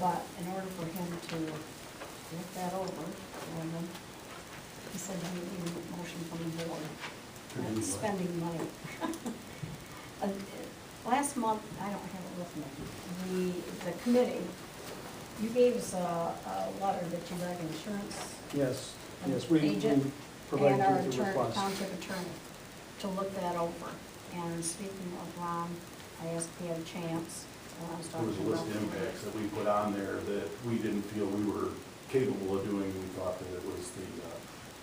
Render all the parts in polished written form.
But in order for him to look that over, he said he would need a motion from the board, and spending money. Last month, I don't have it with me, the committee, you gave us a letter that you read insurance. Yes, an yes, we agent provided and our you with the attorney, request. township attorney, to look that over. And speaking of Ron, I asked if he had a chance, and I was There talking was a to list of Ron. impacts that we put on there that we didn't feel we were capable of doing. We thought that it was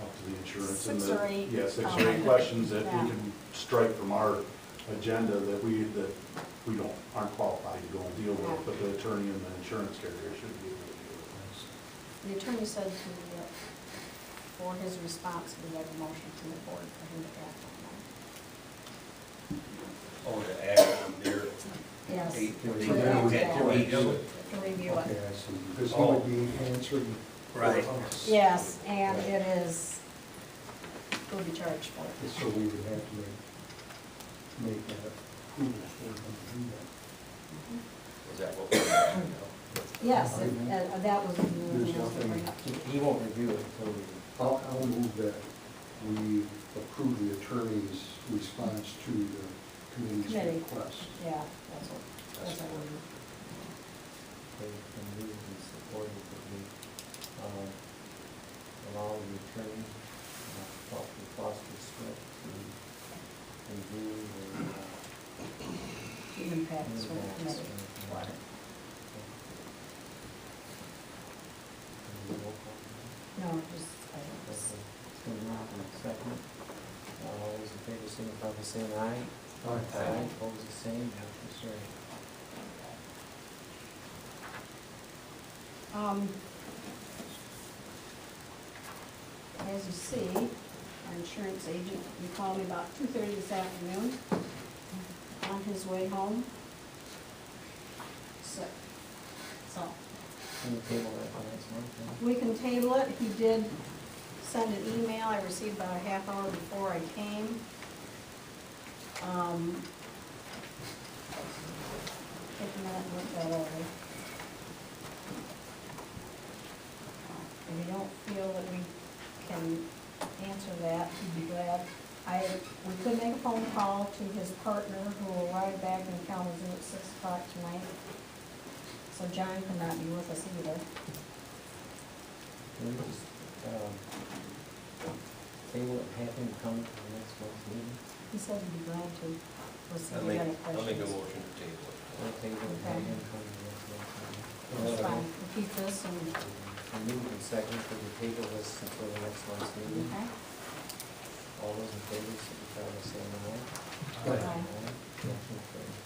up to the insurance. Six and or eight, Yeah, 6 or 8 questions that yeah. we can strike from our agenda that we aren't qualified to go and deal with, Yeah. but the attorney and the insurance carrier should be able to deal with those. The attorney said for his response, we had a motion from the board for him to act on Oh, to act on their, that. Yes. They- to they review had to it. review it. To review Okay, it. I see, because he would be answering for Right. us. Yes, and it is, we'll be charged for it. So we would have to make that approval for him to do that. is that what we're, Yes, that was the There's thing I was gonna bring nothing- up. He won't review it until we, I'll move that we approve the attorney's response to the committee's Committee. request. Yeah, that's what I wanted. they can move and support it, that we, allow the attorney, Dr. Foster Smith, to review The impacts from the impacts committee. from Water. the roll call. No, just, I don't Okay, know. it's been moved and second. All those in favor signify by saying aye. Aye. Opposed, the same, motion carried. As you see, our insurance agent, he called me about 2:30 this afternoon on his way home. So, Can you table that for next month then? we can table it. He did send an email I received about a half hour before I came. Take a minute and look that over. If you don't feel that we can answer that, he'd be glad. We could make a phone call to his partner who will ride back in Kalamazoo at 6 o'clock tonight. So John cannot be with us either. Can we just, table it, have him come to the next month's meeting? He said he'd be glad to. We'll see if I'll we make, got any I'll make a questions. motion to table it. We'll table it, have him come to the next month's meeting. That's fine. We'll keep this and, Move and second for the table this until the next month's meeting. okay? All those in favor, signify by saying aye. Aye. Motion carried.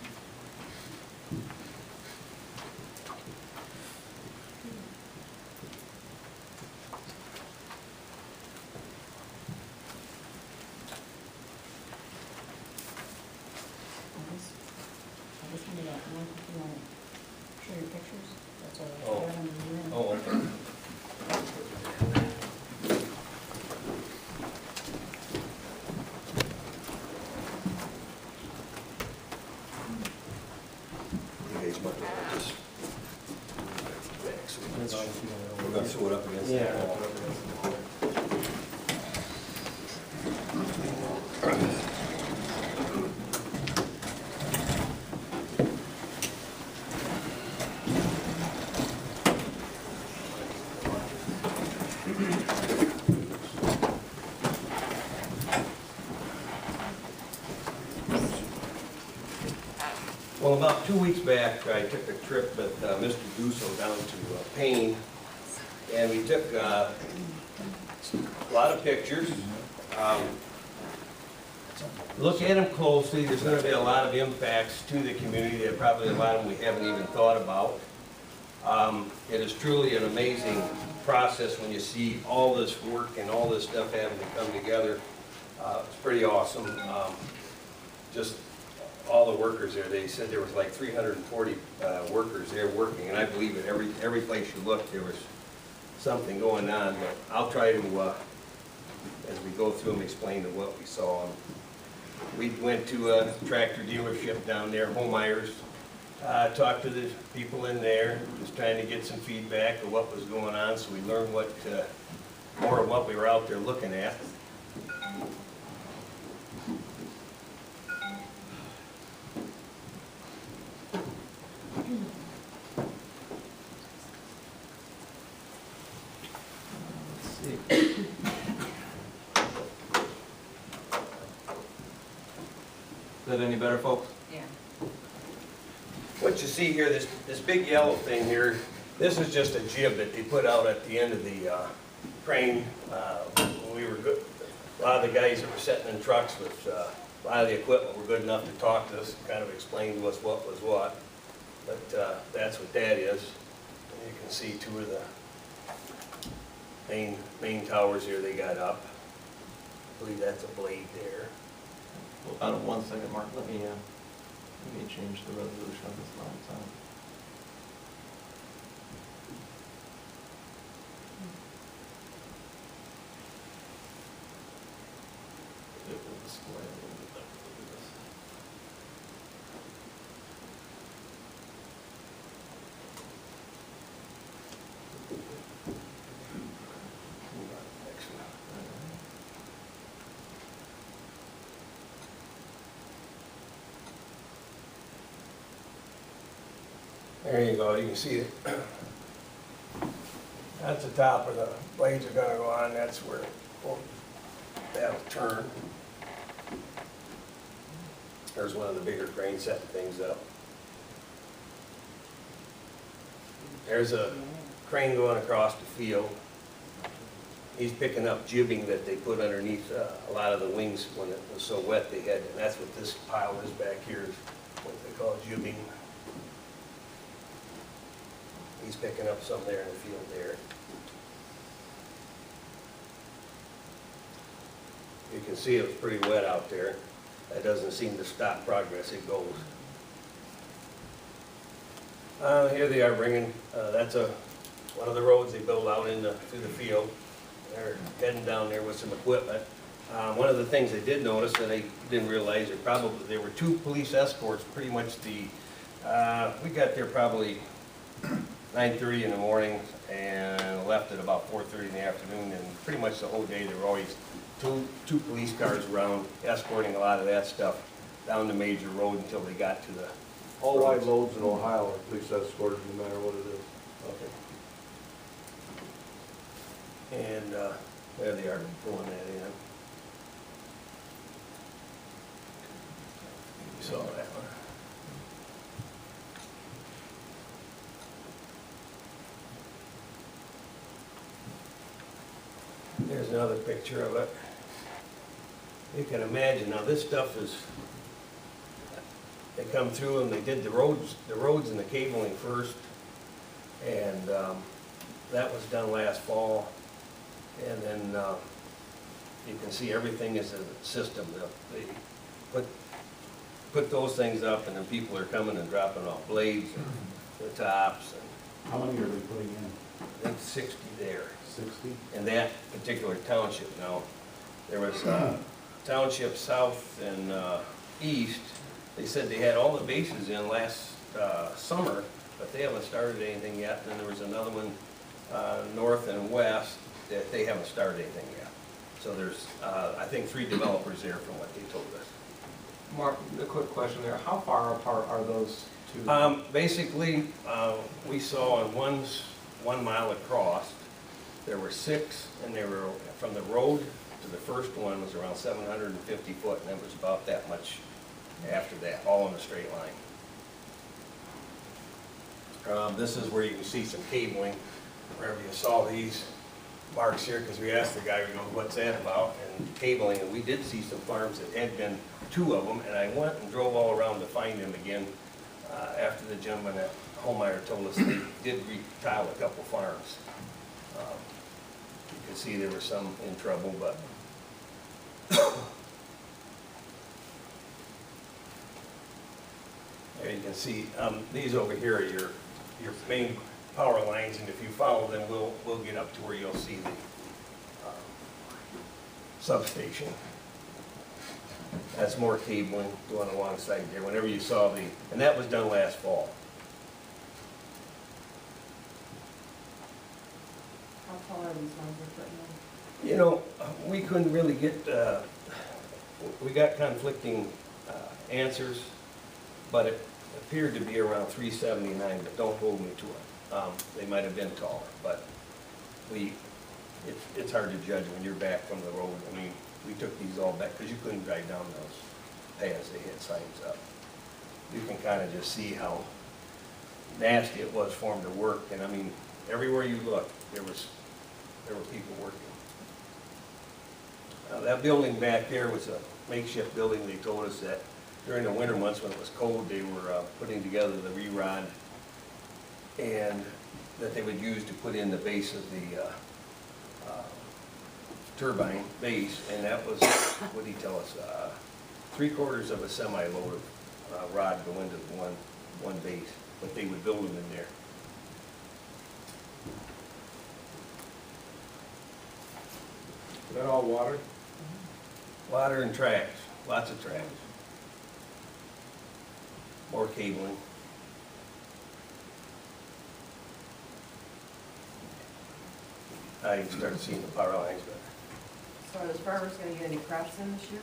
I just wanted to, if you want to show your pictures, that's all. Oh. I got them in the room. Oh, okay. You guys might want to just. That's all if you want to- We're gonna throw it up against that wall. Well, about 2 weeks back, I took a trip with Mr. Dusso down to Payne, and we took a lot of pictures. Look at them closely, there's gonna be a lot of impacts to the community, there are probably a lot of them we haven't even thought about. It is truly an amazing process when you see all this work and all this stuff having to come together. It's pretty awesome. Just all the workers there, they said there was like 340 workers there working, and I believe at every place you look, there was something going on, but I'll try to, as we go through them, explain to what we saw. We went to a tractor dealership down there, Homeyer's, talked to the people in there, just trying to get some feedback of what was going on, so we learned what, more of what we were out there looking at. Let's see. Is that any better, folks? Yeah. What you see here, this big yellow thing here, this is just a jib that they put out at the end of the crane. When we were good, a lot of the guys that were sitting in trucks with a lot of the equipment were good enough to talk to us, kind of explain to us what was what. But that's what that is. And you can see two of the main towers here they got up. I believe that's a blade there. Hold on 1 second, Mark. Let me change the resolution of this line. So. It will display a little bit better. Look at this. Move on to the next one. There you go, you can see it. That's the top where the blades are gonna go on, that's where that'll turn. There's one of the bigger cranes setting things up. There's a crane going across the field. He's picking up jibbing that they put underneath a lot of the wings when it was so wet they had, and that's what this pile is back here, is what they call jibbing. He's picking up some there in the field there. You can see it was pretty wet out there. That doesn't seem to stop progress, it goes. Here they are bringing, that's one of the roads they build out through the field. They're heading down there with some equipment. One of the things they did notice, and they didn't realize, there were two police escorts, pretty much we got there probably 9:30 in the morning and left at about 4:30 in the afternoon, and pretty much the whole day there were always two police cars around escorting a lot of that stuff down the major road until they got to the All wide loads in Ohio are police escorted, no matter what it is. Okay. And there they are pulling that in. You saw that one. There's another picture of it. You can imagine, now this stuff is, they come through and they did the roads and the cabling first, and that was done last fall. And then you can see everything is a system. They put those things up, and then people are coming and dropping off blades and the tops. And How many are they putting in? I think 60 there. 60? In that particular township now. There was township south and east. They said they had all the bases in last summer, but they haven't started anything yet. And then there was another one north and west that they haven't started anything yet. So there's, I think, 3 developers there from what they told us. Mark, a quick question there. How far apart are those two? Basically, we saw on 1 mile across, there were 6, and they were from the road to the first one was around 750 foot, and it was about that much after that, all in a straight line. This is where you can see some cabling, wherever you saw these marks here, because we asked the guy, we go, what's that about, and cabling, and we did see some farms that had been 2 of them, and I went and drove all around to find them again after the gentleman at Holmeyer told us they did retile a couple farms. You can see there were some in trouble, but there you can see these over here are your main power lines, and if you follow them, we'll get up to where you'll see the substation. That's more cabling going alongside there, whenever you saw the, and that was done last fall. How tall are these ones we're putting in? You know, we couldn't really get, we got conflicting answers, but it appeared to be around 379, but don't hold me to it. They might have been taller, but it's hard to judge when you're back from the road. I mean, we took these all back, because you couldn't drive down those paths, they had signs up. You can kind of just see how nasty it was for them to work, and I mean, everywhere you look, there were people working. That building back there was a makeshift building. They told us that during the winter months when it was cold, they were putting together the re-rod, and that they would use to put in the base of the turbine base, and that was, what did he tell us, 3/4 of a semi-load of rod go into one base, but they would build them in there. Is that all water? Water and tracks, lots of tracks. More cabling. I can start seeing the power lines better. So are the farmers gonna get any crops in this year?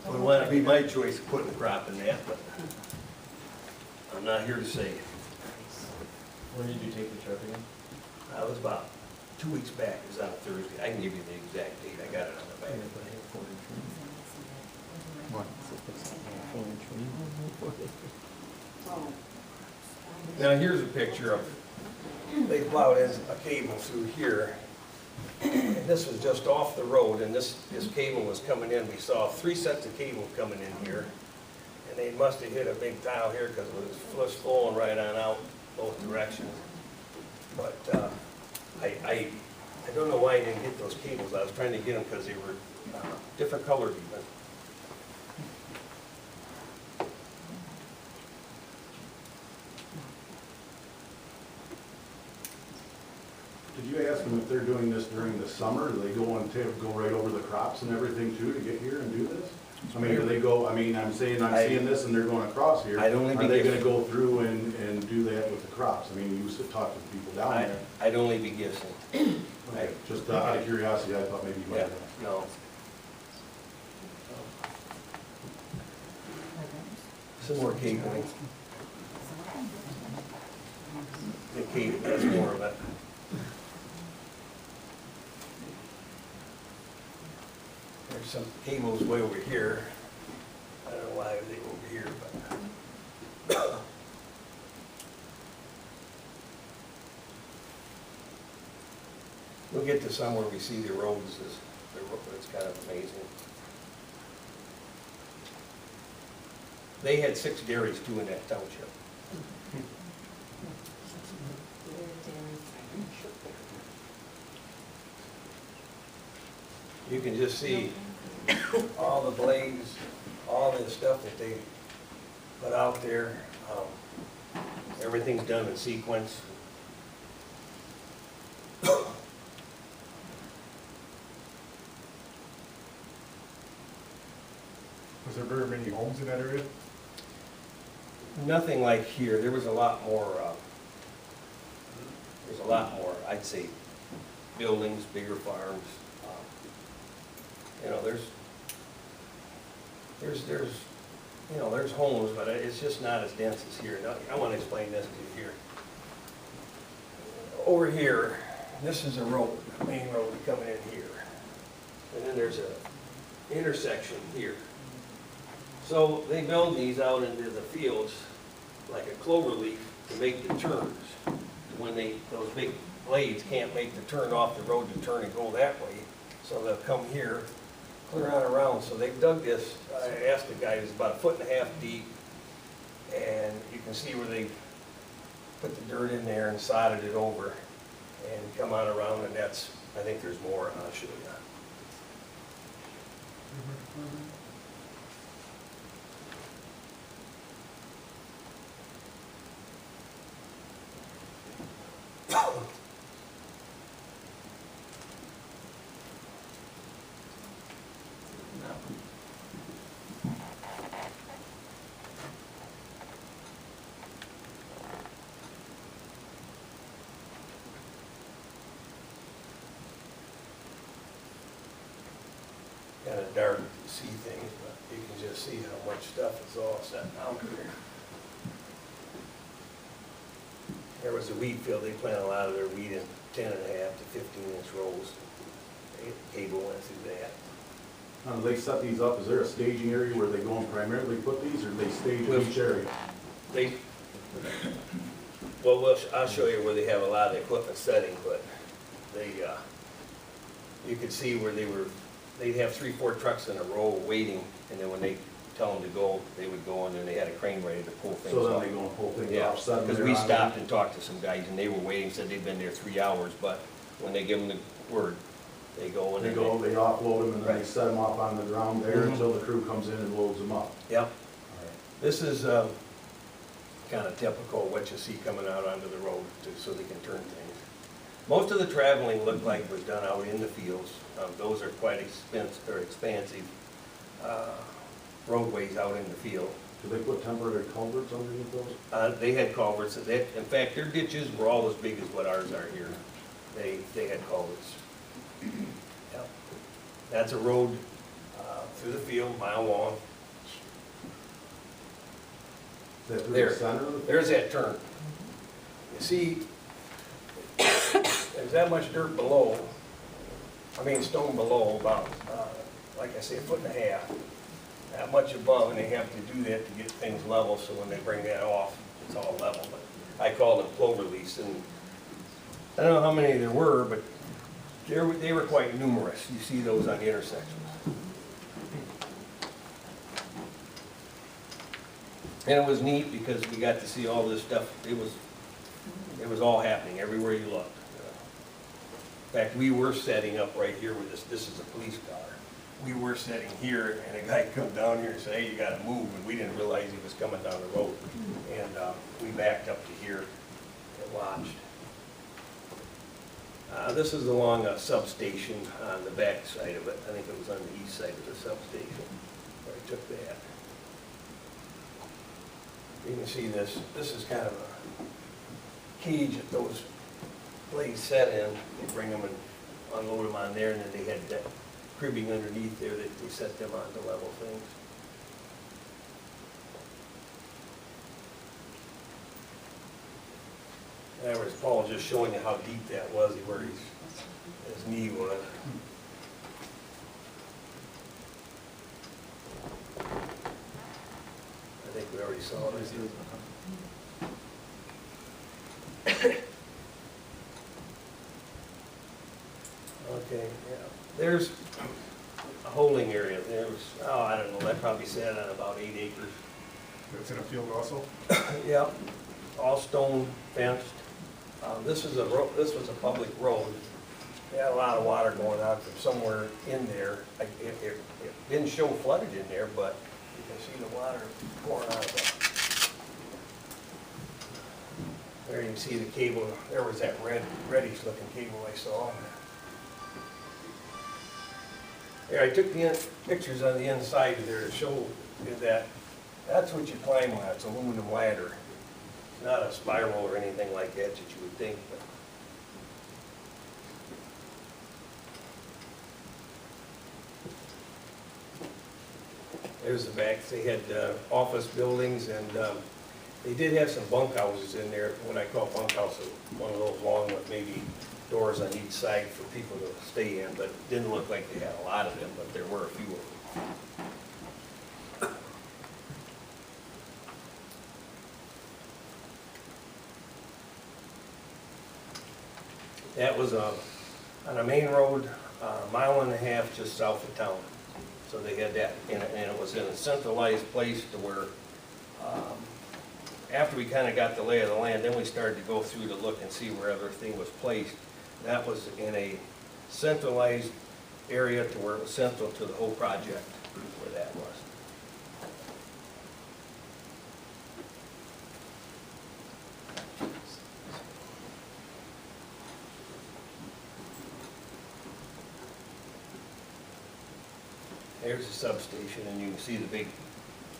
Would want to be my choice of putting a crop in that, but I'm not here to say it. Where did you take the truck again? I was about 2 weeks back, it was on a Thursday. I can give you the exact date, I got it on the back. Oh. Now, here's a picture of, they plowed in a cable through here. And this was just off the road, and this cable was coming in. We saw 3 sets of cable coming in here. And they must have hit a big tile here because it was flowing right on out both directions. But I don't know why I didn't get those cables. I was trying to get them because they were different colors even. Did you ask them if they're doing this during the summer? Do they go right over the crops and everything too to get here and do this? I mean, do they go, I mean, I'm seeing this and they're going across here. I'd only be Are they guessing. gonna go through and do that with the crops? I mean, you used to talk to the people down there. I'd only be guessing. Okay, just out of curiosity, I thought maybe you might Yeah, have. no. Some more cabling. The cable, that's more of it. There's some cables way over here. I don't know why they were over here, but. We'll get to somewhere we see the roads, it's kind of amazing. They had 6 dairies too in that township. You can just see all the blades, all the stuff that they put out there. Everything's done in sequence. Was there very many homes in that area? Nothing like here. There was a lot more, I'd say, buildings, bigger farms. You know, there's homes, but it's just not as dense as here. Now, I want to explain this to you here. Over here, this is a road, a main road coming in here. And then there's a intersection here. So they build these out into the fields like a clover leaf to make the turns. When those big blades can't make the turn off the road to turn and go that way, so they'll come here, clear on around. So they've dug this, I asked the guy, it's about 1.5 feet deep, and you can see where they put the dirt in there and sodded it over and come on around, and that's, I think there's more, and I'll show you. of dark to see things, but you can just see how much stuff is all set down here. There was a wheat field, they plant a lot of their wheat in 10.5 to 15-inch rolls. Cable went through that. Now, do they set these up, is there a staging area where they go and primarily put these, or do they stage With- each area? They, well, I'll show you where they have a lot of the equipment setting, but they, you could see where they'd have 3-4 trucks in a row waiting, and then when they tell them to go, they would go, and then they had a crane ready to pull things So then off. they go and pull things Yeah, off, set them because there we on stopped there. and talked to some guys, and they were waiting, said they'd been there 3 hours, but when they give them the word, they go and They then go, they offload them, and then they Right. set them off on the ground there Mhm. until the crew comes in and loads them up. Yep. This is kind of typical of what you see coming out onto the road so they can turn things. Most of the traveling looked like was done out in the fields. Those are quite expansive roadways out in the field. Do they put temporary culverts underneath those? They had culverts. In fact, their ditches were all as big as what ours are here. They had culverts. Yep. That's a road through the field, mile long. Is that through There. the center of the? There's that turn. You see, there's that much dirt below, stone below, about, like I say, 1.5 feet. That much above, and they have to do that to get things level, so when they bring that off, it's all level. But I call them clover leaves, and I don't know how many there were, but they were quite numerous. You see those on the intersections. And it was neat because we got to see all this stuff. It was all happening everywhere you looked. In fact, we were setting up right here with this is a police car. We were sitting here, and a guy come down here and said, "Hey, you gotta move," and we didn't realize he was coming down the road. And we backed up to here and watched. This is along a substation on the back side of it. I think it was on the east side of the substation where I took that. You can see this. This is kind of a cage that those blades set in. They bring them and unload them on there, and then they had that cribbing underneath there that they set them on to level things. There was Paul just showing you how deep that was, where his knee was. I think we already saw it. Okay, yeah. There's a holding area. There was, I don't know, that probably sat on about 8 acres. That's in a field also? Yeah, all stone fenced. This was a public road. They had a lot of water going on from somewhere in there. It didn't show flooded in there, but you can see the water pouring out of it. There you can see the cable. There was that reddish looking cable I saw. Here, I took the pictures on the inside there to show you that that's what you climb on. It's an aluminum ladder. It's not a spiral or anything like that you would think. But there's the back. They had office buildings, and they did have some bunkhouses in there. What I call bunkhouses, one of those long with maybe doors on each side for people to stay in, but it didn't look like they had a lot of them, but there were a few of them. That was on a main road, a mile and a half just south of town. So they had that, and it was in a centralized place to where, after we kind of got the lay of the land, then we started to go through to look and see where everything was placed. That was in a centralized area to where it was central to the whole project, where that was. There's the substation, and you can see the big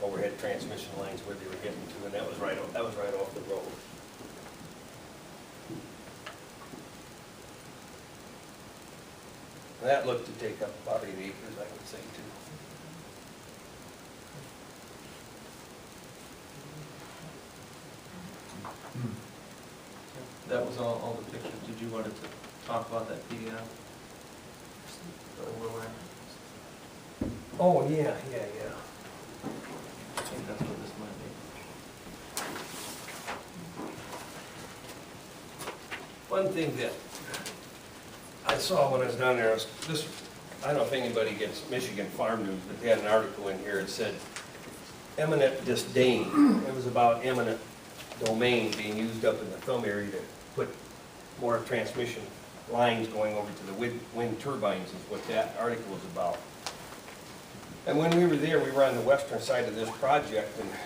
overhead transmission lines where they were getting to, and that was right off the road. That looked to take up about 8 acres, I would say, too. That was all the pictures. Did you want to talk about that PDF? Or where we're at? Oh, yeah. I think that's what this might be. One thing that I saw when I was down there was this, I don't know if anybody gets Michigan Farm News, but they had an article in here that said eminent disdain. It was about eminent domain being used up in the thumb area to put more transmission lines going over to the wind turbines is what that article was about. And when we were there, we were on the western side of this project, and there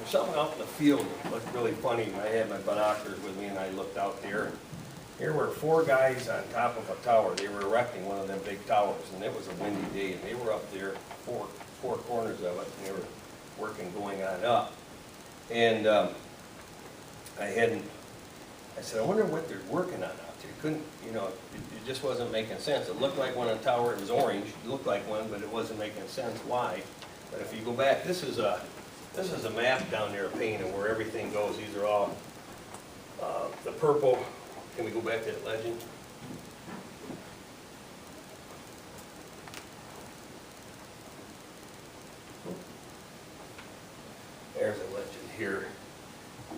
was something out in the field that looked really funny. I had my binoculars with me, and I looked out there. Here were 4 guys on top of a tower. They were erecting one of them big towers, and it was a windy day, and they were up there, four corners of it, and they were working going on up. And I said, I wonder what they're working on out there. Couldn't, it just wasn't making sense. It looked like one on a tower. It was orange. It looked like one, but it wasn't making sense why. But if you go back, this is a map down there of Payne and where everything goes. These are all the purple. Can we go back to that legend? There's a legend here.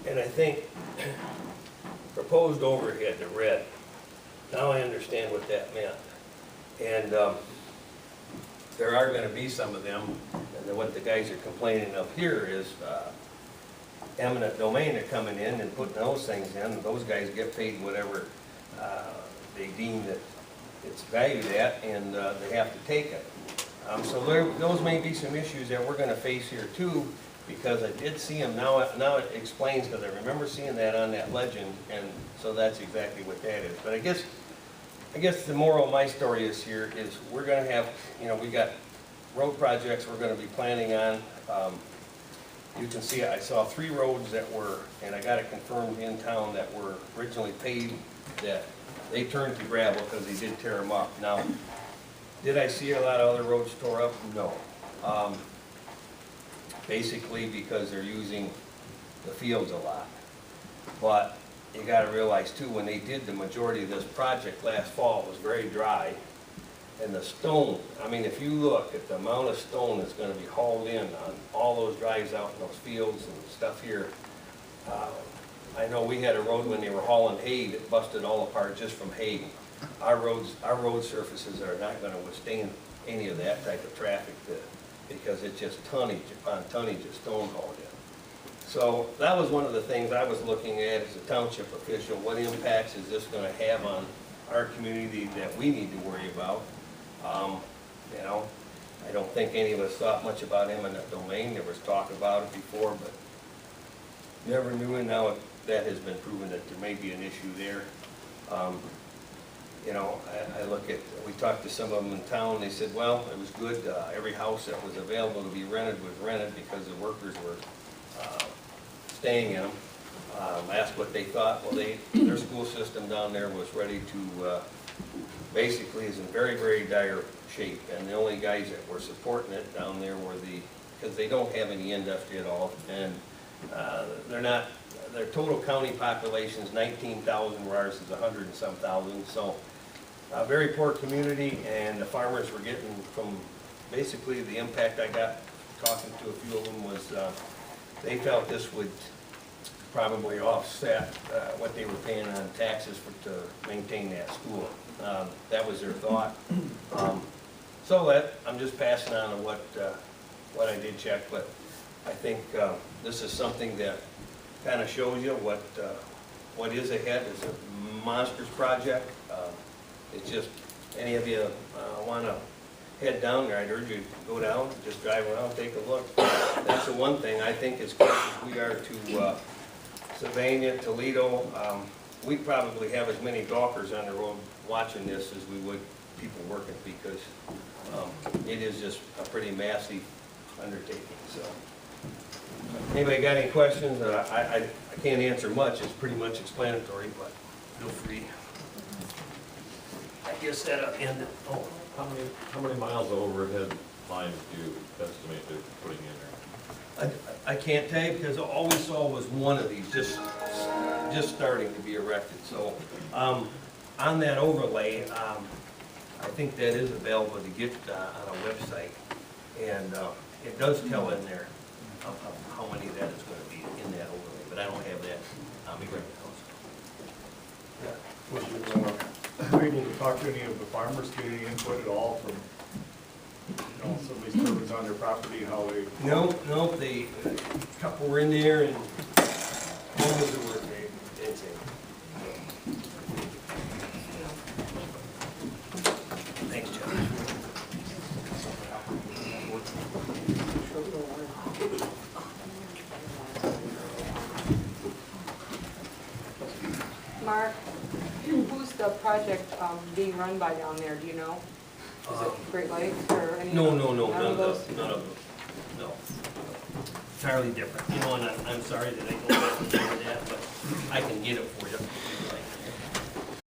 And I think proposed overhead, the red. Now I understand what that meant. And there are going to be some of them. And then what the guys are complaining of here is eminent domain are coming in and putting those things in. Those guys get paid whatever they deem that it's valued at, and they have to take it. So those may be some issues that we're going to face here too, because I did see them. Now it explains, because I remember seeing that on that legend, and so that's exactly what that is. But I guess the moral of my story is here is we're going to have, we got road projects we're going to be planning on. You can see I saw 3 roads that were, and I got it confirmed in town, that were originally paved, that they turned to gravel because they did tear them up. Now, did I see a lot of other roads tore up? No. Basically because they're using the fields a lot. But you got to realize too, when they did the majority of this project last fall, it was very dry. And the stone, I mean, if you look at the amount of stone that's going to be hauled in on all those drives out in those fields and stuff here, I know we had a road when they were hauling hay that busted all apart just from hay. Our road surfaces are not going to withstand any of that type of traffic because it's just tonnage upon tonnage of stone hauled in. So that was one of the things I was looking at as a township official. What impacts is this going to have on our community that we need to worry about? I don't think any of us thought much about eminent domain. There was talk about it before, but never knew, and now that has been proven that there may be an issue there. I look at, we talked to some of them in town, they said, well, it was good, every house that was available to be rented was rented because the workers were staying in them. Asked what they thought. Well, their school system down there was ready to, basically is in very, very dire shape. And the only guys that were supporting it down there were because they don't have any industry at all. And their total county population is 19,000, where ours is 100 and some thousand. So a very poor community, and the farmers were getting from, basically the impact I got talking to a few of them was they felt this would probably offset what they were paying on taxes to maintain that school. That was their thought. So I'm just passing on to what I did check, but I think this is something that kind of shows you what is ahead. It's a monstrous project. It's just, any of you want to head down there, I'd urge you to go down, just drive around, take a look. That's the one thing I think, as close as we are to Sylvania, Toledo, we probably have as many gawkers on the road watching this as we would people working, because it is just a pretty massive undertaking. So, anybody got any questions? I can't answer much. It's pretty much explanatory, but feel free. just at a end, oh, How many miles of overhead lines do you estimate they're putting in there? I can't tell you because all we saw was one of these just starting to be erected. So on that overlay, I think that is available to get on a website. And it does tell in there of how many that is going to be in that overlay, but I don't have that on me right now. Was you able to talk to any of the farmers, get any input at all from, some of these turbines on their property, how they? No, a couple were in there and one was the work day. It's in. Thanks, John. Mark, who's the project being run by down there, do you know? Is it Great Lakes or any? No, none of those? none of them, no. Entirely different, and I'm sorry that I don't have to do that, but I can get it for you.